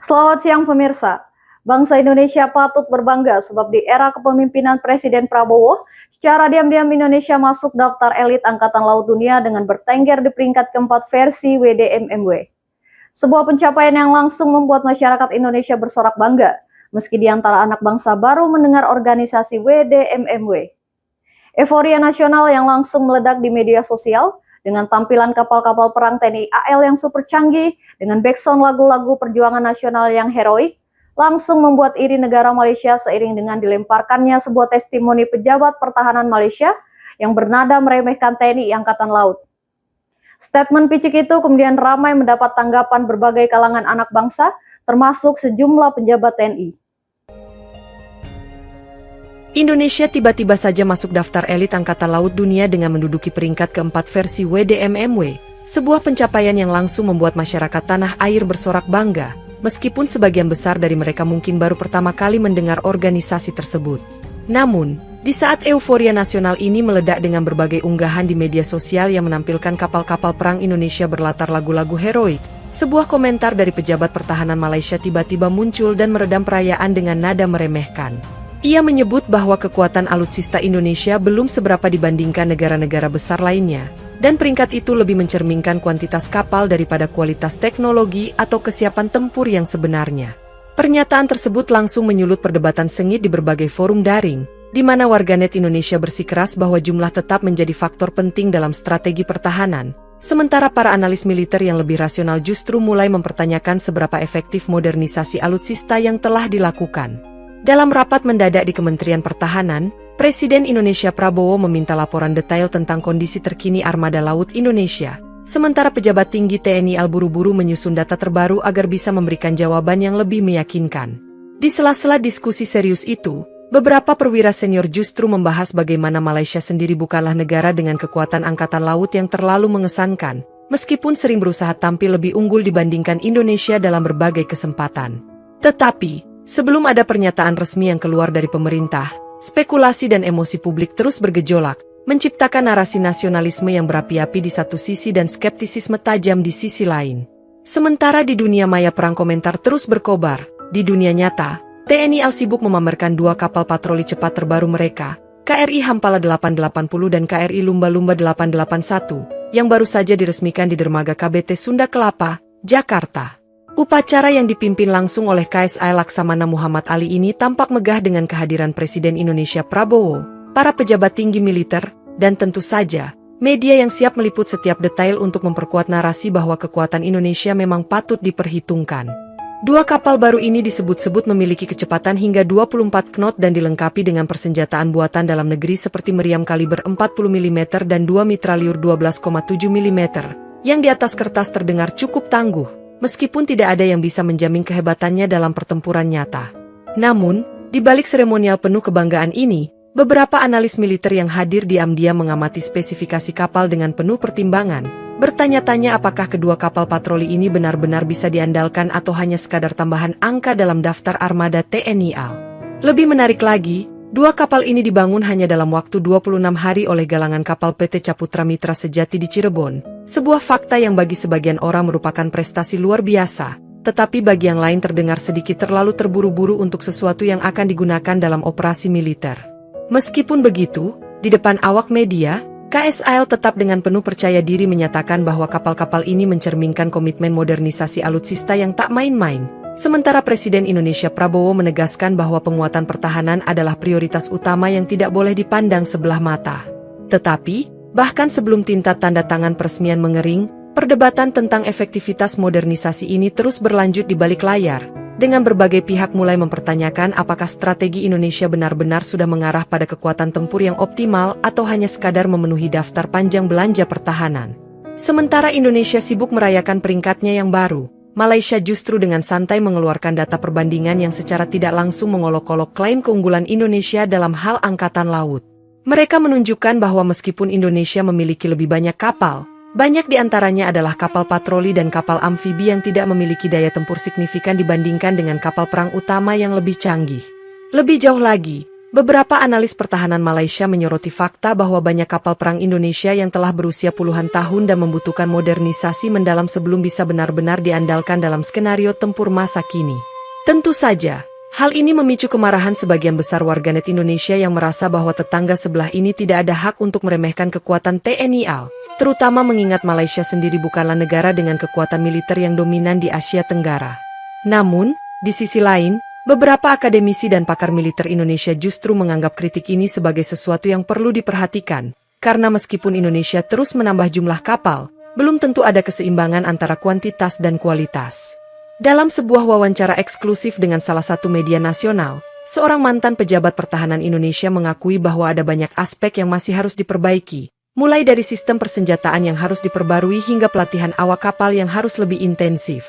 Selamat siang pemirsa. Bangsa Indonesia patut berbangga sebab di era kepemimpinan Presiden Prabowo, secara diam-diam Indonesia masuk daftar elit Angkatan Laut Dunia dengan bertengger di peringkat keempat versi WDMMW. Sebuah pencapaian yang langsung membuat masyarakat Indonesia bersorak bangga, meski di antara anak bangsa baru mendengar organisasi WDMMW. Euforia nasional yang langsung meledak di media sosial, dengan tampilan kapal-kapal perang TNI AL yang super canggih, dengan backsound lagu-lagu perjuangan nasional yang heroik, langsung membuat iri negara Malaysia seiring dengan dilemparkannya sebuah testimoni pejabat pertahanan Malaysia yang bernada meremehkan TNI Angkatan Laut. Statement picik itu kemudian ramai mendapat tanggapan berbagai kalangan anak bangsa, termasuk sejumlah pejabat TNI. Indonesia tiba-tiba saja masuk daftar elit Angkatan Laut Dunia dengan menduduki peringkat keempat versi WDMMW, sebuah pencapaian yang langsung membuat masyarakat tanah air bersorak bangga, meskipun sebagian besar dari mereka mungkin baru pertama kali mendengar organisasi tersebut. Namun, di saat euforia nasional ini meledak dengan berbagai unggahan di media sosial yang menampilkan kapal-kapal perang Indonesia berlatar lagu-lagu heroik, sebuah komentar dari pejabat pertahanan Malaysia tiba-tiba muncul dan meredam perayaan dengan nada meremehkan. Ia menyebut bahwa kekuatan alutsista Indonesia belum seberapa dibandingkan negara-negara besar lainnya, dan peringkat itu lebih mencerminkan kuantitas kapal daripada kualitas teknologi atau kesiapan tempur yang sebenarnya. Pernyataan tersebut langsung menyulut perdebatan sengit di berbagai forum daring, di mana warganet Indonesia bersikeras bahwa jumlah tetap menjadi faktor penting dalam strategi pertahanan, sementara para analis militer yang lebih rasional justru mulai mempertanyakan seberapa efektif modernisasi alutsista yang telah dilakukan. Dalam rapat mendadak di Kementerian Pertahanan, Presiden Indonesia Prabowo meminta laporan detail tentang kondisi terkini Armada Laut Indonesia, sementara pejabat tinggi TNI AL buru-buru menyusun data terbaru agar bisa memberikan jawaban yang lebih meyakinkan. Di sela-sela diskusi serius itu, beberapa perwira senior justru membahas bagaimana Malaysia sendiri bukanlah negara dengan kekuatan angkatan laut yang terlalu mengesankan, meskipun sering berusaha tampil lebih unggul dibandingkan Indonesia dalam berbagai kesempatan. Tetapi, sebelum ada pernyataan resmi yang keluar dari pemerintah, spekulasi dan emosi publik terus bergejolak, menciptakan narasi nasionalisme yang berapi-api di satu sisi dan skeptisisme tajam di sisi lain. Sementara di dunia maya perang komentar terus berkobar, di dunia nyata, TNI AL sibuk memamerkan dua kapal patroli cepat terbaru mereka, KRI Hampala 880 dan KRI Lumba-Lumba 881, yang baru saja diresmikan di dermaga KBT Sunda Kelapa, Jakarta. Upacara yang dipimpin langsung oleh KSI Laksamana Muhammad Ali ini tampak megah dengan kehadiran Presiden Indonesia Prabowo, para pejabat tinggi militer, dan tentu saja, media yang siap meliput setiap detail untuk memperkuat narasi bahwa kekuatan Indonesia memang patut diperhitungkan. Dua kapal baru ini disebut-sebut memiliki kecepatan hingga 24 knot dan dilengkapi dengan persenjataan buatan dalam negeri seperti meriam kaliber 40 mm dan dua mitraliur 12,7 mm, yang di atas kertas terdengar cukup tangguh, meskipun tidak ada yang bisa menjamin kehebatannya dalam pertempuran nyata. Namun, di balik seremonial penuh kebanggaan ini, beberapa analis militer yang hadir diam-diam mengamati spesifikasi kapal dengan penuh pertimbangan, bertanya-tanya apakah kedua kapal patroli ini benar-benar bisa diandalkan atau hanya sekadar tambahan angka dalam daftar armada TNI AL. Lebih menarik lagi, dua kapal ini dibangun hanya dalam waktu 26 hari oleh galangan kapal PT Caputra Mitra Sejati di Cirebon. Sebuah fakta yang bagi sebagian orang merupakan prestasi luar biasa, tetapi bagi yang lain terdengar sedikit terlalu terburu-buru untuk sesuatu yang akan digunakan dalam operasi militer. Meskipun begitu, di depan awak media, KSIL tetap dengan penuh percaya diri menyatakan bahwa kapal-kapal ini mencerminkan komitmen modernisasi alutsista yang tak main-main. Sementara Presiden Indonesia Prabowo menegaskan bahwa penguatan pertahanan adalah prioritas utama yang tidak boleh dipandang sebelah mata. Tetapi, bahkan sebelum tinta tanda tangan peresmian mengering, perdebatan tentang efektivitas modernisasi ini terus berlanjut di balik layar, dengan berbagai pihak mulai mempertanyakan apakah strategi Indonesia benar-benar sudah mengarah pada kekuatan tempur yang optimal atau hanya sekadar memenuhi daftar panjang belanja pertahanan. Sementara Indonesia sibuk merayakan peringkatnya yang baru, Malaysia justru dengan santai mengeluarkan data perbandingan yang secara tidak langsung mengolok-olok klaim keunggulan Indonesia dalam hal angkatan laut. Mereka menunjukkan bahwa meskipun Indonesia memiliki lebih banyak kapal, banyak di antaranya adalah kapal patroli dan kapal amfibi yang tidak memiliki daya tempur signifikan dibandingkan dengan kapal perang utama yang lebih canggih. Lebih jauh lagi, Beberapa analis pertahanan Malaysia menyoroti fakta bahwa banyak kapal perang Indonesia yang telah berusia puluhan tahun dan membutuhkan modernisasi mendalam sebelum bisa benar-benar diandalkan dalam skenario tempur masa kini. Tentu saja, hal ini memicu kemarahan sebagian besar warganet Indonesia yang merasa bahwa tetangga sebelah ini tidak ada hak untuk meremehkan kekuatan TNI AL, terutama mengingat Malaysia sendiri bukanlah negara dengan kekuatan militer yang dominan di Asia Tenggara. Namun, di sisi lain, beberapa akademisi dan pakar militer Indonesia justru menganggap kritik ini sebagai sesuatu yang perlu diperhatikan, karena meskipun Indonesia terus menambah jumlah kapal, belum tentu ada keseimbangan antara kuantitas dan kualitas. Dalam sebuah wawancara eksklusif dengan salah satu media nasional, seorang mantan pejabat pertahanan Indonesia mengakui bahwa ada banyak aspek yang masih harus diperbaiki, mulai dari sistem persenjataan yang harus diperbarui hingga pelatihan awak kapal yang harus lebih intensif.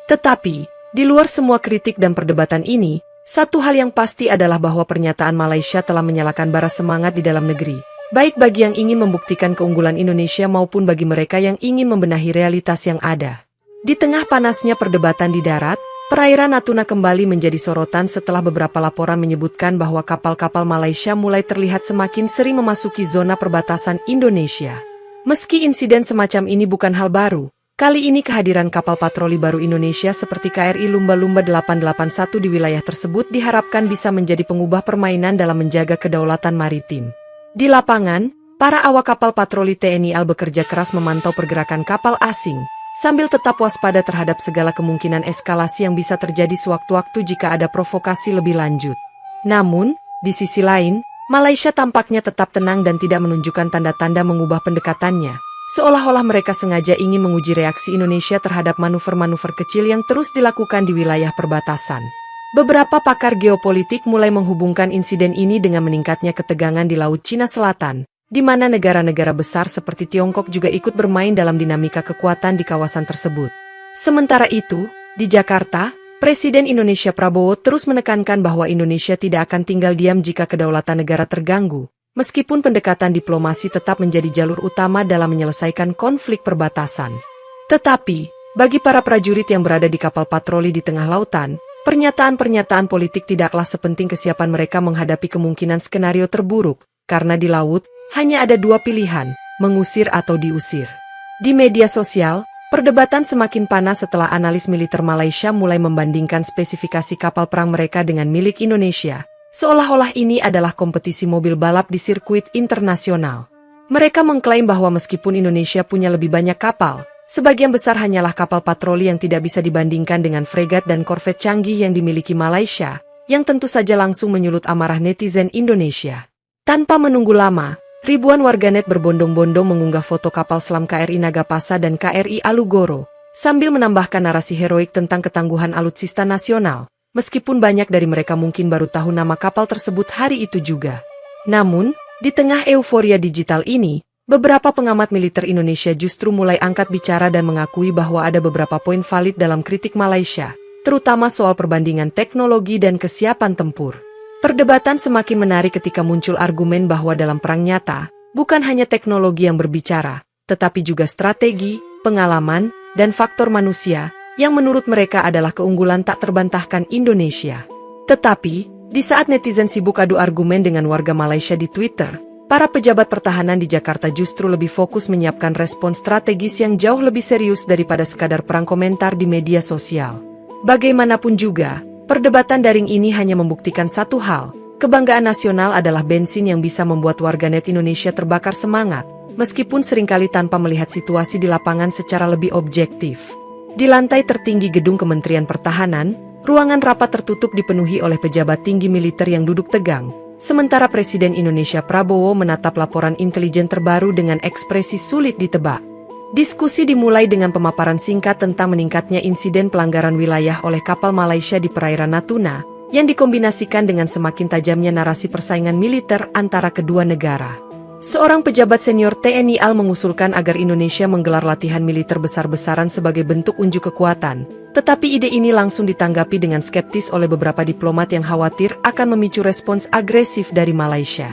Tetapi, di luar semua kritik dan perdebatan ini, satu hal yang pasti adalah bahwa pernyataan Malaysia telah menyalakan bara semangat di dalam negeri, baik bagi yang ingin membuktikan keunggulan Indonesia maupun bagi mereka yang ingin membenahi realitas yang ada. Di tengah panasnya perdebatan di darat, perairan Natuna kembali menjadi sorotan setelah beberapa laporan menyebutkan bahwa kapal-kapal Malaysia mulai terlihat semakin sering memasuki zona perbatasan Indonesia. Meski insiden semacam ini bukan hal baru, kali ini kehadiran kapal patroli baru Indonesia seperti KRI Lumba-Lumba 881 di wilayah tersebut diharapkan bisa menjadi pengubah permainan dalam menjaga kedaulatan maritim. Di lapangan, para awak kapal patroli TNI AL bekerja keras memantau pergerakan kapal asing, sambil tetap waspada terhadap segala kemungkinan eskalasi yang bisa terjadi sewaktu-waktu jika ada provokasi lebih lanjut. Namun, di sisi lain, Malaysia tampaknya tetap tenang dan tidak menunjukkan tanda-tanda mengubah pendekatannya, seolah-olah mereka sengaja ingin menguji reaksi Indonesia terhadap manuver-manuver kecil yang terus dilakukan di wilayah perbatasan. Beberapa pakar geopolitik mulai menghubungkan insiden ini dengan meningkatnya ketegangan di Laut Cina Selatan, di mana negara-negara besar seperti Tiongkok juga ikut bermain dalam dinamika kekuatan di kawasan tersebut. Sementara itu, di Jakarta, Presiden Indonesia Prabowo terus menekankan bahwa Indonesia tidak akan tinggal diam jika kedaulatan negara terganggu, meskipun pendekatan diplomasi tetap menjadi jalur utama dalam menyelesaikan konflik perbatasan. Tetapi, bagi para prajurit yang berada di kapal patroli di tengah lautan, pernyataan-pernyataan politik tidaklah sepenting kesiapan mereka menghadapi kemungkinan skenario terburuk, karena di laut, hanya ada dua pilihan, mengusir atau diusir. Di media sosial, perdebatan semakin panas setelah analis militer Malaysia mulai membandingkan spesifikasi kapal perang mereka dengan milik Indonesia, seolah-olah ini adalah kompetisi mobil balap di sirkuit internasional. Mereka mengklaim bahwa meskipun Indonesia punya lebih banyak kapal, sebagian besar hanyalah kapal patroli yang tidak bisa dibandingkan dengan fregat dan korvet canggih yang dimiliki Malaysia, yang tentu saja langsung menyulut amarah netizen Indonesia. Tanpa menunggu lama, ribuan warganet berbondong-bondong mengunggah foto kapal selam KRI Nagapasa dan KRI Alugoro, sambil menambahkan narasi heroik tentang ketangguhan alutsista nasional, meskipun banyak dari mereka mungkin baru tahu nama kapal tersebut hari itu juga. Namun, di tengah euforia digital ini, beberapa pengamat militer Indonesia justru mulai angkat bicara dan mengakui bahwa ada beberapa poin valid dalam kritik Malaysia, terutama soal perbandingan teknologi dan kesiapan tempur. Perdebatan semakin menarik ketika muncul argumen bahwa dalam perang nyata, bukan hanya teknologi yang berbicara, tetapi juga strategi, pengalaman, dan faktor manusia, yang menurut mereka adalah keunggulan tak terbantahkan Indonesia. Tetapi, di saat netizen sibuk adu argumen dengan warga Malaysia di Twitter, para pejabat pertahanan di Jakarta justru lebih fokus menyiapkan respon strategis yang jauh lebih serius daripada sekadar perang komentar di media sosial. Bagaimanapun juga, perdebatan daring ini hanya membuktikan satu hal, kebanggaan nasional adalah bensin yang bisa membuat warganet Indonesia terbakar semangat, meskipun seringkali tanpa melihat situasi di lapangan secara lebih objektif. Di lantai tertinggi gedung Kementerian Pertahanan, ruangan rapat tertutup dipenuhi oleh pejabat tinggi militer yang duduk tegang, sementara Presiden Indonesia Prabowo menatap laporan intelijen terbaru dengan ekspresi sulit ditebak. Diskusi dimulai dengan pemaparan singkat tentang meningkatnya insiden pelanggaran wilayah oleh kapal Malaysia di perairan Natuna, yang dikombinasikan dengan semakin tajamnya narasi persaingan militer antara kedua negara. Seorang pejabat senior TNI AL mengusulkan agar Indonesia menggelar latihan militer besar-besaran sebagai bentuk unjuk kekuatan, tetapi ide ini langsung ditanggapi dengan skeptis oleh beberapa diplomat yang khawatir akan memicu respons agresif dari Malaysia.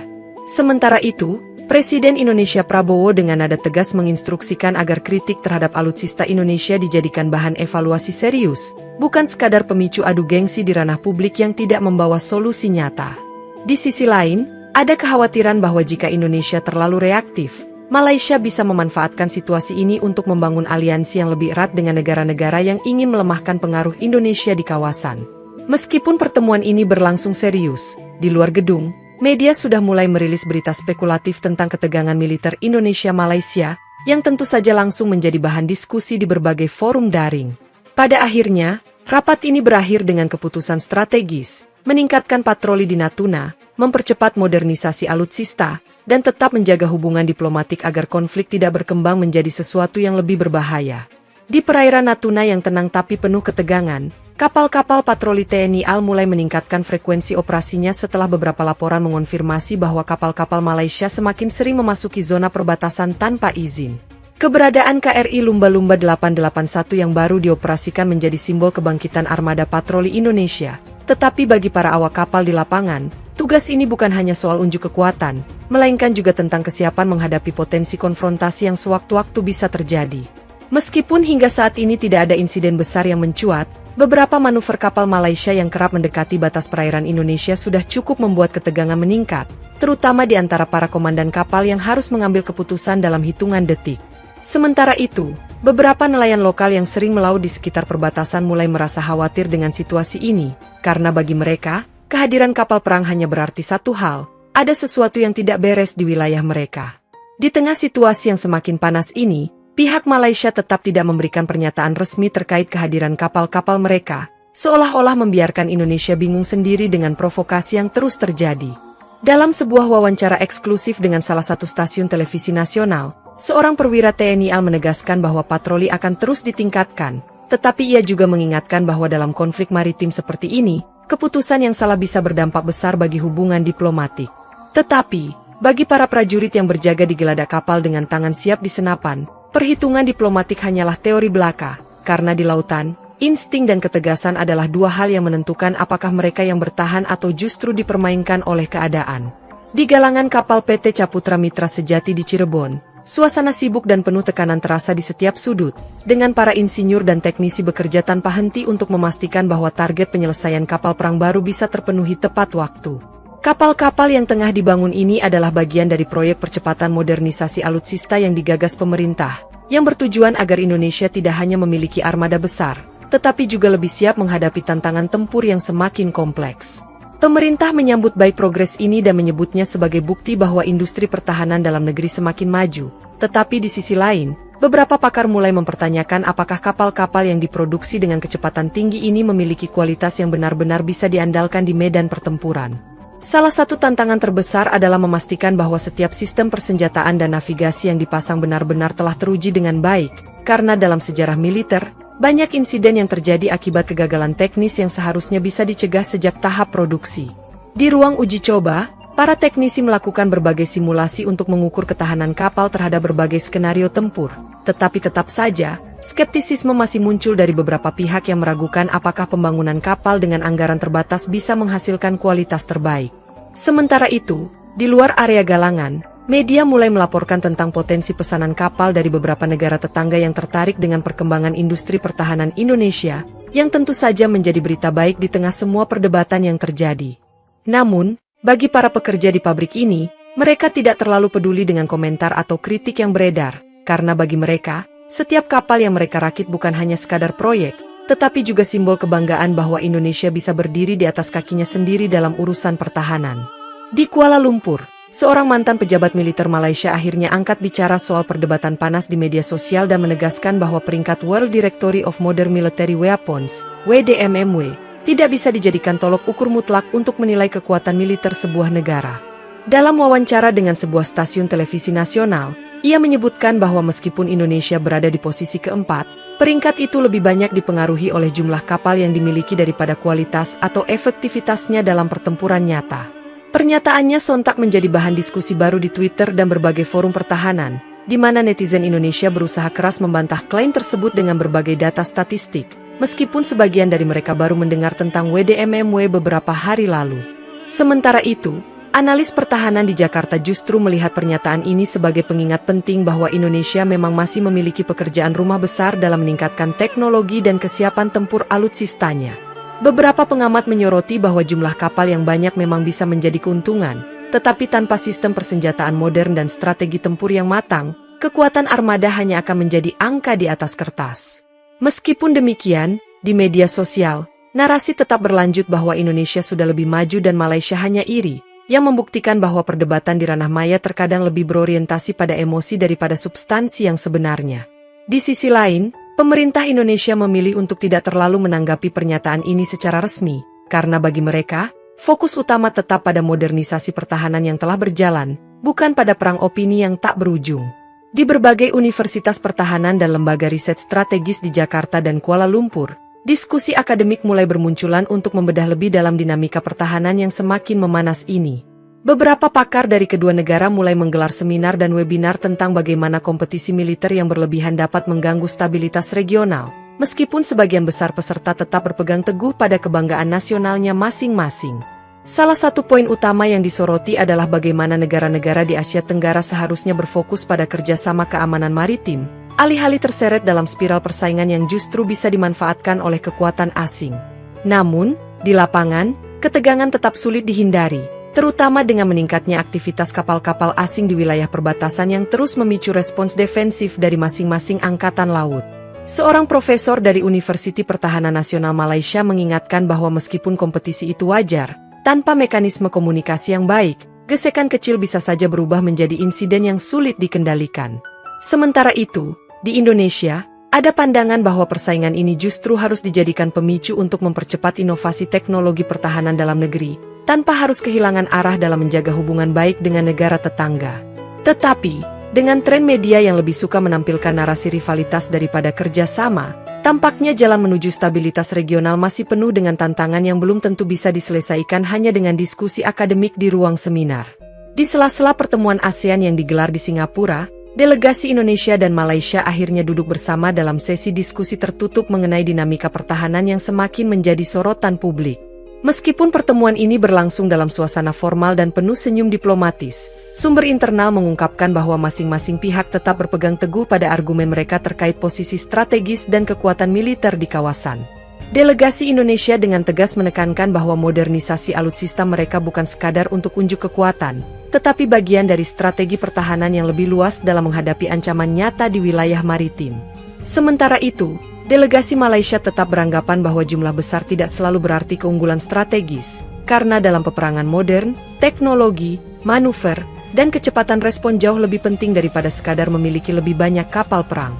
Sementara itu, Presiden Indonesia Prabowo dengan nada tegas menginstruksikan agar kritik terhadap alutsista Indonesia dijadikan bahan evaluasi serius, bukan sekadar pemicu adu gengsi di ranah publik yang tidak membawa solusi nyata. Di sisi lain, ada kekhawatiran bahwa jika Indonesia terlalu reaktif, Malaysia bisa memanfaatkan situasi ini untuk membangun aliansi yang lebih erat dengan negara-negara yang ingin melemahkan pengaruh Indonesia di kawasan. Meskipun pertemuan ini berlangsung serius, di luar gedung, media sudah mulai merilis berita spekulatif tentang ketegangan militer Indonesia-Malaysia, yang tentu saja langsung menjadi bahan diskusi di berbagai forum daring. Pada akhirnya, rapat ini berakhir dengan keputusan strategis, meningkatkan patroli di Natuna, mempercepat modernisasi alutsista, dan tetap menjaga hubungan diplomatik agar konflik tidak berkembang menjadi sesuatu yang lebih berbahaya. Di perairan Natuna yang tenang tapi penuh ketegangan, kapal-kapal patroli TNI AL mulai meningkatkan frekuensi operasinya setelah beberapa laporan mengonfirmasi bahwa kapal-kapal Malaysia semakin sering memasuki zona perbatasan tanpa izin. Keberadaan KRI Lumba-Lumba 881 yang baru dioperasikan menjadi simbol kebangkitan armada patroli Indonesia. Tetapi bagi para awak kapal di lapangan, tugas ini bukan hanya soal unjuk kekuatan, melainkan juga tentang kesiapan menghadapi potensi konfrontasi yang sewaktu-waktu bisa terjadi. Meskipun hingga saat ini tidak ada insiden besar yang mencuat, beberapa manuver kapal Malaysia yang kerap mendekati batas perairan Indonesia sudah cukup membuat ketegangan meningkat, terutama di antara para komandan kapal yang harus mengambil keputusan dalam hitungan detik. Sementara itu, beberapa nelayan lokal yang sering melaut di sekitar perbatasan mulai merasa khawatir dengan situasi ini, karena bagi mereka, kehadiran kapal perang hanya berarti satu hal, ada sesuatu yang tidak beres di wilayah mereka. Di tengah situasi yang semakin panas ini, pihak Malaysia tetap tidak memberikan pernyataan resmi terkait kehadiran kapal-kapal mereka, seolah-olah membiarkan Indonesia bingung sendiri dengan provokasi yang terus terjadi. Dalam sebuah wawancara eksklusif dengan salah satu stasiun televisi nasional, seorang perwira TNI AL menegaskan bahwa patroli akan terus ditingkatkan, tetapi ia juga mengingatkan bahwa dalam konflik maritim seperti ini, keputusan yang salah bisa berdampak besar bagi hubungan diplomatik. Tetapi, bagi para prajurit yang berjaga di geladak kapal dengan tangan siap di senapan, perhitungan diplomatik hanyalah teori belaka, karena di lautan, insting dan ketegasan adalah dua hal yang menentukan apakah mereka yang bertahan atau justru dipermainkan oleh keadaan. Di galangan kapal PT Caputra Mitra Sejati di Cirebon, suasana sibuk dan penuh tekanan terasa di setiap sudut, dengan para insinyur dan teknisi bekerja tanpa henti untuk memastikan bahwa target penyelesaian kapal perang baru bisa terpenuhi tepat waktu. Kapal-kapal yang tengah dibangun ini adalah bagian dari proyek percepatan modernisasi alutsista yang digagas pemerintah, yang bertujuan agar Indonesia tidak hanya memiliki armada besar, tetapi juga lebih siap menghadapi tantangan tempur yang semakin kompleks. Pemerintah menyambut baik progres ini dan menyebutnya sebagai bukti bahwa industri pertahanan dalam negeri semakin maju. Tetapi di sisi lain, beberapa pakar mulai mempertanyakan apakah kapal-kapal yang diproduksi dengan kecepatan tinggi ini memiliki kualitas yang benar-benar bisa diandalkan di medan pertempuran. Salah satu tantangan terbesar adalah memastikan bahwa setiap sistem persenjataan dan navigasi yang dipasang benar-benar telah teruji dengan baik, karena dalam sejarah militer, banyak insiden yang terjadi akibat kegagalan teknis yang seharusnya bisa dicegah sejak tahap produksi. Di ruang uji coba, para teknisi melakukan berbagai simulasi untuk mengukur ketahanan kapal terhadap berbagai skenario tempur, tetapi tetap saja, skeptisisme masih muncul dari beberapa pihak yang meragukan apakah pembangunan kapal dengan anggaran terbatas bisa menghasilkan kualitas terbaik. Sementara itu, di luar area galangan, media mulai melaporkan tentang potensi pesanan kapal dari beberapa negara tetangga yang tertarik dengan perkembangan industri pertahanan Indonesia, yang tentu saja menjadi berita baik di tengah semua perdebatan yang terjadi. Namun, bagi para pekerja di pabrik ini, mereka tidak terlalu peduli dengan komentar atau kritik yang beredar, karena bagi mereka, setiap kapal yang mereka rakit bukan hanya sekadar proyek, tetapi juga simbol kebanggaan bahwa Indonesia bisa berdiri di atas kakinya sendiri dalam urusan pertahanan. Di Kuala Lumpur, seorang mantan pejabat militer Malaysia akhirnya angkat bicara soal perdebatan panas di media sosial dan menegaskan bahwa peringkat World Directory of Modern Military Weapons, WDMMW, tidak bisa dijadikan tolok ukur mutlak untuk menilai kekuatan militer sebuah negara. Dalam wawancara dengan sebuah stasiun televisi nasional, ia menyebutkan bahwa meskipun Indonesia berada di posisi keempat, peringkat itu lebih banyak dipengaruhi oleh jumlah kapal yang dimiliki daripada kualitas atau efektivitasnya dalam pertempuran nyata. Pernyataannya sontak menjadi bahan diskusi baru di Twitter dan berbagai forum pertahanan, di mana netizen Indonesia berusaha keras membantah klaim tersebut dengan berbagai data statistik, meskipun sebagian dari mereka baru mendengar tentang WDMMW beberapa hari lalu. Sementara itu, analis pertahanan di Jakarta justru melihat pernyataan ini sebagai pengingat penting bahwa Indonesia memang masih memiliki pekerjaan rumah besar dalam meningkatkan teknologi dan kesiapan tempur alutsistanya. Beberapa pengamat menyoroti bahwa jumlah kapal yang banyak memang bisa menjadi keuntungan, tetapi tanpa sistem persenjataan modern dan strategi tempur yang matang, kekuatan armada hanya akan menjadi angka di atas kertas. Meskipun demikian, di media sosial, narasi tetap berlanjut bahwa Indonesia sudah lebih maju dan Malaysia hanya iri, yang membuktikan bahwa perdebatan di ranah maya terkadang lebih berorientasi pada emosi daripada substansi yang sebenarnya. Di sisi lain, pemerintah Indonesia memilih untuk tidak terlalu menanggapi pernyataan ini secara resmi, karena bagi mereka, fokus utama tetap pada modernisasi pertahanan yang telah berjalan, bukan pada perang opini yang tak berujung. Di berbagai universitas pertahanan dan lembaga riset strategis di Jakarta dan Kuala Lumpur, diskusi akademik mulai bermunculan untuk membedah lebih dalam dinamika pertahanan yang semakin memanas ini. Beberapa pakar dari kedua negara mulai menggelar seminar dan webinar tentang bagaimana kompetisi militer yang berlebihan dapat mengganggu stabilitas regional, meskipun sebagian besar peserta tetap berpegang teguh pada kebanggaan nasionalnya masing-masing. Salah satu poin utama yang disoroti adalah bagaimana negara-negara di Asia Tenggara seharusnya berfokus pada kerjasama keamanan maritim, alih-alih terseret dalam spiral persaingan yang justru bisa dimanfaatkan oleh kekuatan asing. Namun, di lapangan, ketegangan tetap sulit dihindari, terutama dengan meningkatnya aktivitas kapal-kapal asing di wilayah perbatasan yang terus memicu respons defensif dari masing-masing angkatan laut. Seorang profesor dari Universiti Pertahanan Nasional Malaysia mengingatkan bahwa meskipun kompetisi itu wajar, tanpa mekanisme komunikasi yang baik, gesekan kecil bisa saja berubah menjadi insiden yang sulit dikendalikan. Sementara itu, di Indonesia, ada pandangan bahwa persaingan ini justru harus dijadikan pemicu untuk mempercepat inovasi teknologi pertahanan dalam negeri, tanpa harus kehilangan arah dalam menjaga hubungan baik dengan negara tetangga. Tetapi, dengan tren media yang lebih suka menampilkan narasi rivalitas daripada kerjasama, tampaknya jalan menuju stabilitas regional masih penuh dengan tantangan yang belum tentu bisa diselesaikan hanya dengan diskusi akademik di ruang seminar. Di sela-sela pertemuan ASEAN yang digelar di Singapura, delegasi Indonesia dan Malaysia akhirnya duduk bersama dalam sesi diskusi tertutup mengenai dinamika pertahanan yang semakin menjadi sorotan publik. Meskipun pertemuan ini berlangsung dalam suasana formal dan penuh senyum diplomatis, sumber internal mengungkapkan bahwa masing-masing pihak tetap berpegang teguh pada argumen mereka terkait posisi strategis dan kekuatan militer di kawasan. Delegasi Indonesia dengan tegas menekankan bahwa modernisasi alutsista mereka bukan sekadar untuk unjuk kekuatan, tetapi bagian dari strategi pertahanan yang lebih luas dalam menghadapi ancaman nyata di wilayah maritim. Sementara itu, delegasi Malaysia tetap beranggapan bahwa jumlah besar tidak selalu berarti keunggulan strategis, karena dalam peperangan modern, teknologi, manuver, dan kecepatan respon jauh lebih penting daripada sekadar memiliki lebih banyak kapal perang.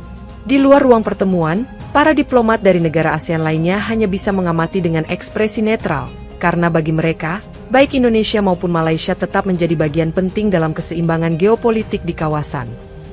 Di luar ruang pertemuan, para diplomat dari negara ASEAN lainnya hanya bisa mengamati dengan ekspresi netral, karena bagi mereka, baik Indonesia maupun Malaysia tetap menjadi bagian penting dalam keseimbangan geopolitik di kawasan.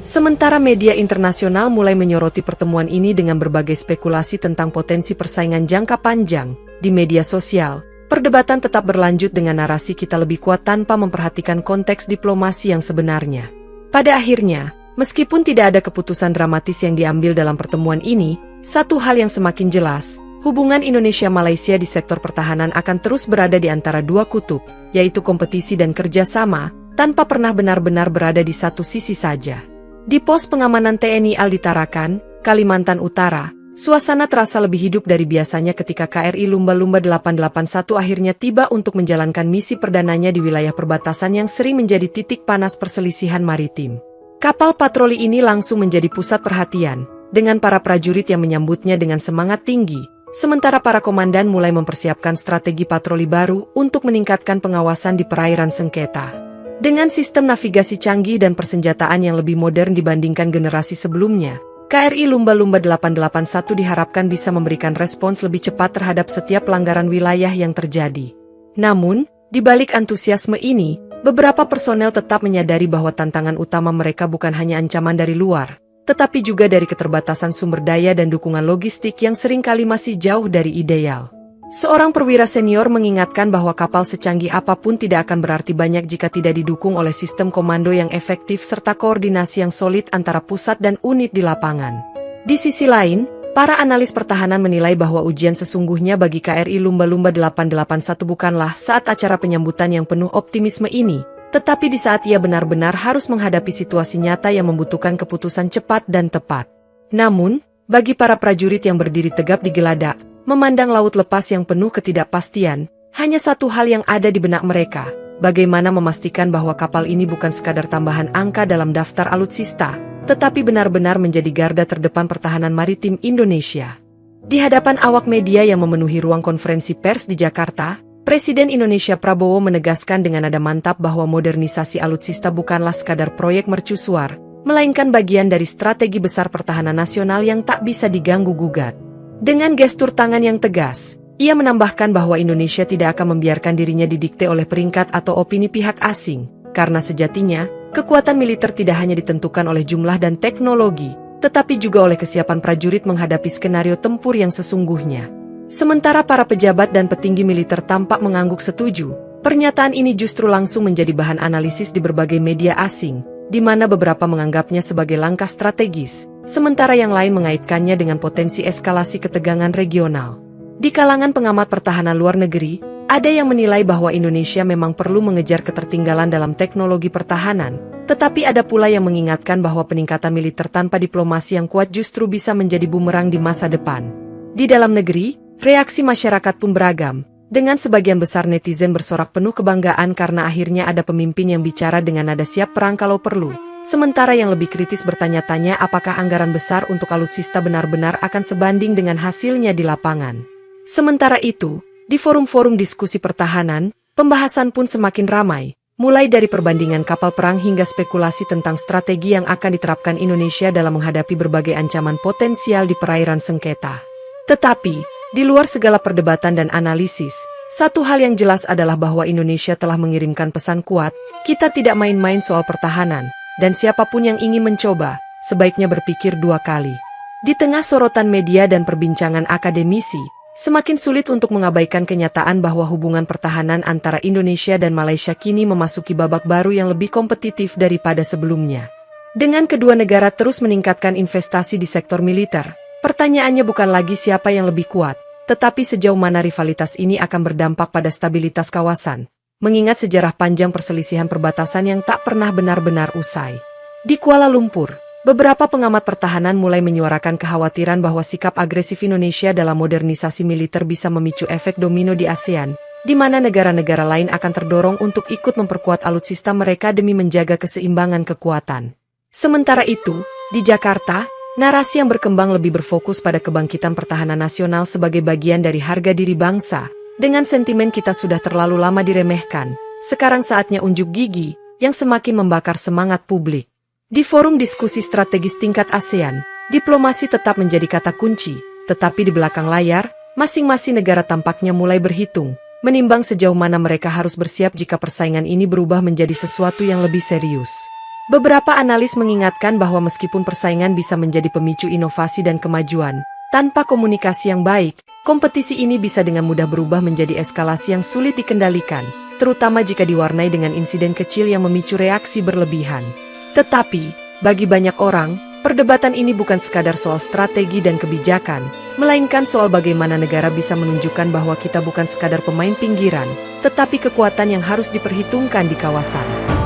Sementara media internasional mulai menyoroti pertemuan ini dengan berbagai spekulasi tentang potensi persaingan jangka panjang. Di media sosial, perdebatan tetap berlanjut dengan narasi kita lebih kuat tanpa memperhatikan konteks diplomasi yang sebenarnya. Pada akhirnya, meskipun tidak ada keputusan dramatis yang diambil dalam pertemuan ini, satu hal yang semakin jelas, hubungan Indonesia-Malaysia di sektor pertahanan akan terus berada di antara dua kutub, yaitu kompetisi dan kerjasama, tanpa pernah benar-benar berada di satu sisi saja. Di pos pengamanan TNI Aldi Tarakan, Kalimantan Utara, suasana terasa lebih hidup dari biasanya ketika KRI Lumba-Lumba 881 akhirnya tiba untuk menjalankan misi perdananya di wilayah perbatasan yang sering menjadi titik panas perselisihan maritim. Kapal patroli ini langsung menjadi pusat perhatian, dengan para prajurit yang menyambutnya dengan semangat tinggi, sementara para komandan mulai mempersiapkan strategi patroli baru untuk meningkatkan pengawasan di perairan sengketa. Dengan sistem navigasi canggih dan persenjataan yang lebih modern dibandingkan generasi sebelumnya, KRI Lumba-Lumba 881 diharapkan bisa memberikan respons lebih cepat terhadap setiap pelanggaran wilayah yang terjadi. Namun, di balik antusiasme ini, beberapa personel tetap menyadari bahwa tantangan utama mereka bukan hanya ancaman dari luar, tetapi juga dari keterbatasan sumber daya dan dukungan logistik yang seringkali masih jauh dari ideal. Seorang perwira senior mengingatkan bahwa kapal secanggih apapun tidak akan berarti banyak jika tidak didukung oleh sistem komando yang efektif serta koordinasi yang solid antara pusat dan unit di lapangan. Di sisi lain, para analis pertahanan menilai bahwa ujian sesungguhnya bagi KRI Lumba-Lumba 881 bukanlah saat acara penyambutan yang penuh optimisme ini, tetapi di saat ia benar-benar harus menghadapi situasi nyata yang membutuhkan keputusan cepat dan tepat. Namun, bagi para prajurit yang berdiri tegap di geladak, memandang laut lepas yang penuh ketidakpastian, hanya satu hal yang ada di benak mereka, bagaimana memastikan bahwa kapal ini bukan sekadar tambahan angka dalam daftar alutsista, tetapi benar-benar menjadi garda terdepan pertahanan maritim Indonesia. Di hadapan awak media yang memenuhi ruang konferensi pers di Jakarta, Presiden Indonesia Prabowo menegaskan dengan nada mantap bahwa modernisasi alutsista bukanlah sekadar proyek mercusuar, melainkan bagian dari strategi besar pertahanan nasional yang tak bisa diganggu-gugat. Dengan gestur tangan yang tegas, ia menambahkan bahwa Indonesia tidak akan membiarkan dirinya didikte oleh peringkat atau opini pihak asing, karena sejatinya, kekuatan militer tidak hanya ditentukan oleh jumlah dan teknologi, tetapi juga oleh kesiapan prajurit menghadapi skenario tempur yang sesungguhnya. Sementara para pejabat dan petinggi militer tampak mengangguk setuju, pernyataan ini justru langsung menjadi bahan analisis di berbagai media asing, di mana beberapa menganggapnya sebagai langkah strategis, sementara yang lain mengaitkannya dengan potensi eskalasi ketegangan regional. Di kalangan pengamat pertahanan luar negeri, ada yang menilai bahwa Indonesia memang perlu mengejar ketertinggalan dalam teknologi pertahanan, tetapi ada pula yang mengingatkan bahwa peningkatan militer tanpa diplomasi yang kuat justru bisa menjadi bumerang di masa depan. Di dalam negeri, reaksi masyarakat pun beragam, dengan sebagian besar netizen bersorak penuh kebanggaan karena akhirnya ada pemimpin yang bicara dengan nada siap perang kalau perlu, sementara yang lebih kritis bertanya-tanya apakah anggaran besar untuk alutsista benar-benar akan sebanding dengan hasilnya di lapangan. Sementara itu, di forum-forum diskusi pertahanan, pembahasan pun semakin ramai, mulai dari perbandingan kapal perang hingga spekulasi tentang strategi yang akan diterapkan Indonesia dalam menghadapi berbagai ancaman potensial di perairan sengketa. Tetapi, di luar segala perdebatan dan analisis, satu hal yang jelas adalah bahwa Indonesia telah mengirimkan pesan kuat, kita tidak main-main soal pertahanan, dan siapapun yang ingin mencoba, sebaiknya berpikir dua kali. Di tengah sorotan media dan perbincangan akademisi, semakin sulit untuk mengabaikan kenyataan bahwa hubungan pertahanan antara Indonesia dan Malaysia kini memasuki babak baru yang lebih kompetitif daripada sebelumnya. Dengan kedua negara terus meningkatkan investasi di sektor militer, pertanyaannya bukan lagi siapa yang lebih kuat, tetapi sejauh mana rivalitas ini akan berdampak pada stabilitas kawasan, mengingat sejarah panjang perselisihan perbatasan yang tak pernah benar-benar usai. Di Kuala Lumpur, beberapa pengamat pertahanan mulai menyuarakan kekhawatiran bahwa sikap agresif Indonesia dalam modernisasi militer bisa memicu efek domino di ASEAN, di mana negara-negara lain akan terdorong untuk ikut memperkuat alutsista mereka demi menjaga keseimbangan kekuatan. Sementara itu, di Jakarta, narasi yang berkembang lebih berfokus pada kebangkitan pertahanan nasional sebagai bagian dari harga diri bangsa, dengan sentimen kita sudah terlalu lama diremehkan, sekarang saatnya unjuk gigi, yang semakin membakar semangat publik. Di forum diskusi strategis tingkat ASEAN, diplomasi tetap menjadi kata kunci, tetapi di belakang layar, masing-masing negara tampaknya mulai berhitung, menimbang sejauh mana mereka harus bersiap jika persaingan ini berubah menjadi sesuatu yang lebih serius. Beberapa analis mengingatkan bahwa meskipun persaingan bisa menjadi pemicu inovasi dan kemajuan, tanpa komunikasi yang baik, kompetisi ini bisa dengan mudah berubah menjadi eskalasi yang sulit dikendalikan, terutama jika diwarnai dengan insiden kecil yang memicu reaksi berlebihan. Tetapi, bagi banyak orang, perdebatan ini bukan sekadar soal strategi dan kebijakan, melainkan soal bagaimana negara bisa menunjukkan bahwa kita bukan sekadar pemain pinggiran, tetapi kekuatan yang harus diperhitungkan di kawasan.